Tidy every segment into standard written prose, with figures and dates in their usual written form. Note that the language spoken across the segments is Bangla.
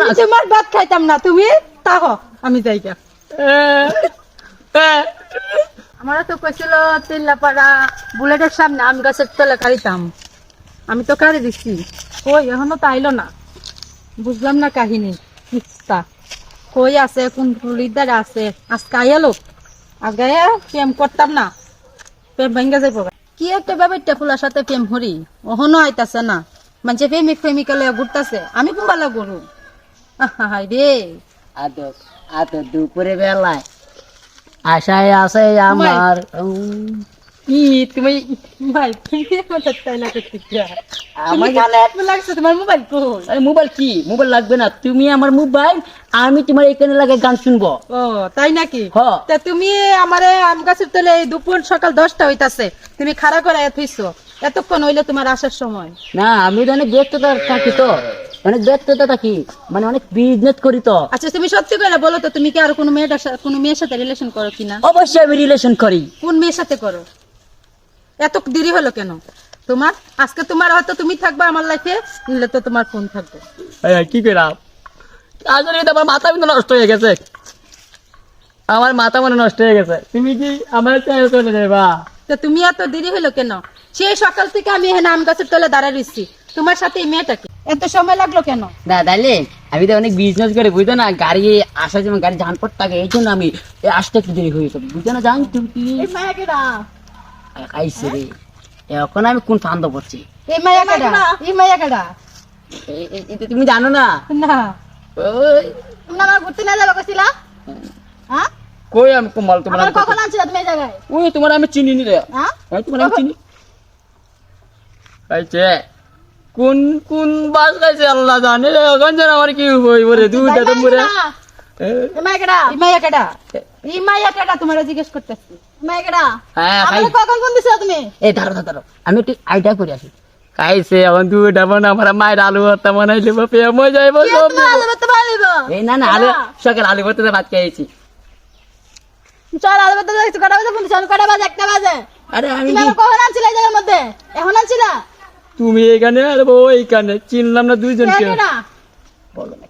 আমি তোমার ভাত খাইতাম না, তুমি তাহ আমি যাইগা। আমার তো কইছিল তিল্লাপাড়া বুলেটের সামনে আম গাছের তলে কারিতাম, আমি তো কারি দিচ্ছি, কই এখনো তো আইলো না, বুঝলাম না কাহিনী কিস্তা কই আছে, কোন লিদার আছে, আজকে আইলো আজকে প্রেম করতাম না, প্রেম ভেঙ্গে যাইব। কি একটা ব্যাপারটা ফুলার সাথে প্রেম হরি ওহনো আইতাছে না, মানে প্রেমিক প্রেমিকা লইয়া ঘুরতাছে, আমি কুম্বালা গরু। হাই রে আদর আদর দুপুরে বেলায় আশায় আছে আমার কি তুমি ভাই তোমার মোবাইল কই? মোবাইল কি মোবাইল লাগবে না, তুমি আমার মোবাইল, আমি তোমার এখানে লাগে গান শুনবো। ও তাই নাকি? হ। তা তুমি আমারে আম গাছের তলে এই দুপুর সকাল 10টা হইতাছে, তুমি খাড়া করে থইছো, এতক্ষণ হইলে তোমার আসার সময়। না আমি তো অনেক ব্যস্ততা থাকি, তো অনেক ব্যস্ততা থাকি, মানে অনেক বিজনেস করি তো। আচ্ছা তুমি সত্যি করে বলো তো, তুমি কি আর কোনো মেয়ের সাথে রিলেশন করো কিনা? অবশ্যই আমি রিলেশন করি। কোন মেয়ের সাথে করো? এত দেরি হলো কেন তোমার? আজকে তোমার হয়তো তুমি থাকবা আমার লাইফে, নিলে তো তোমার ফোন থাকবে। কি করাম, আসলে আমার মাথা কিন্তু নষ্ট হয়ে গেছে, আমার মাথা মানে নষ্ট হয়ে গেছে। তুমি কি আমার চাই চলে যাবা? তা তুমি এত দেরি হলো কেন? সেই সকাল থেকে আমি এখানে আম গাছের তলে দাঁড়ায় রইছি, তোমার সাথে এই মেয়েটাকে এত সময় লাগলো কেন? না তাইলে আমি তো অনেক বিজনেস করে, বুঝতো না, গাড়ি আসার যেমন গাড়ি ঝানপট থাকে, এই জন্য আমি আসতে একটু দেরি হয়ে যাবে, বুঝতো না, জান তুমি আইসে রে। এখন আমি কোন ফান্দ পড়ছি, এই মায়া কাটা, এই মায়া কাটা এটা তুমি জানো না? না ওই তুমি আমার ঘুরতে না যাবে কইছিলা? হ্যাঁ কই আমি কমাল তোমার, আমার কখন আনছিলা তুমি এই জায়গায়? ওই তোমার আমি চিনি নি রে, হ্যাঁ তোমার আমি চিনি। আইছে কোন কোন বাস খাইছে আল্লাহ জানে, এখন যেন আমার কি হইব রে, দুইটা তো মুরে। এই মায়া কাটা, এই মায়া কাটা, এই মায়া কাটা তোমারে জিজ্ঞেস করতেছি, মায়া কাটা হ্যাঁ আমারে কখন ফোন দিছিলা তুমি? এই ধরো ধরো, আমি একটু আইডিয়া করে আসি। খাইছে এখন দুইটা বানা, আমার মায়ের আলু ভর্তা বানাইলে বাপে মজা যাইব কে সব। তোমার আলু ভর্তা বানাইবো? এই না না, আলু সকাল আলু ভর্তা ভাত খেয়েছি। চল আলু ভর্তা দেখছো কটা বাজে? ফোন দিছো কটা বাজে? 1টা বাজে। আরে আমি তুমি আমার কখন আনছিলা এই জায়গার মধ্যে? এখন আনছিলা? তুমি এখানে আর ও এইখানে, চিনলাম না দুইজনকে। কে না? বলো না।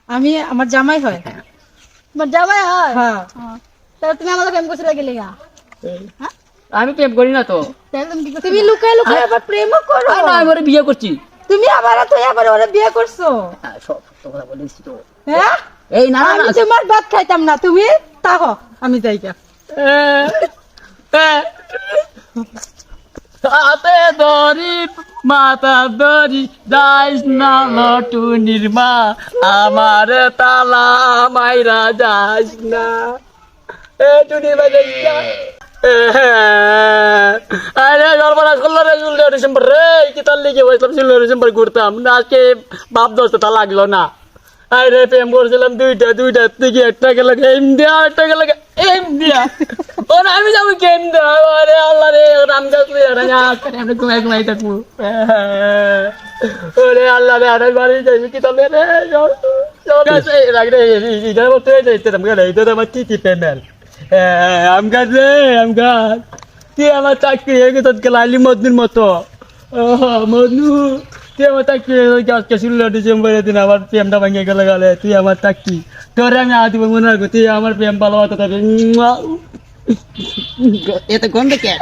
আমি আমার জামাই হয়। তোমার জামাই হয়? হ্যাঁ। তাহলে তুমি আমাকে প্রেম করছিলে গেলে গা? আমি প্রেম করি না তো। তাহলে তুমি কি করছিলে? তুমি লুকায় লুকায় আবার প্রেমও করো? আর না, আমি ওরে বিয়ে করছি। তুমি আবার তো আবার ওরে বিয়ে করছো? হ্যাঁ, সব সত্য কথা বলেছি তো। হ্যাঁ এই না না আমি না, তোমার ভাত খাইতাম না, তুমি তাহ আমি যাইগা। হাতে ধরি মাথা ধরি যাইস না লটু নির্মা, আমার তালা মাইরা যাইস না, এ টুনির বাজে না। আরে সর্বনাশ করলো রে, 16 ডিসেম্বর রে, কি তার লিখে বসলাম 16 ডিসেম্বর ঘুরতাম না, আজকে বাপ দোস্ত তা লাগলো না। আরে প্রেম করছিলাম দুইটা থেকে একটা গেল এম দিয়া, একটা গেল এম দিয়া, ও না আমি যাবো কেম দিয়া। আরে আল্লাহ রে, রাম গাছ আমি ঘুমাই ঘুমাই থাকবো। ওরে আল্লাহ রে, আরে বাড়ি যাইবি কি তাহলে রে, রাখ রে, ইটার মতো যাইতাম গেলে, এটা তো আমার কি পেমেন্ট। আম গাছ রে, আম গাছ, তুই আমার চাকরি হয়ে গেছে লাইলি মদনুর মতো। মদনু, তুই আমার চাকরি হয়ে গেছে আজকে 16 ডিসেম্বরের দিন আমার প্রেমটা ভেঙে গেলে গেলে, তুই আমার চাকরি, তোরে আমি আজ মনে রাখবো, তুই আমার প্রেম ভালো হতে থাকবে। এত গন্ধ কে?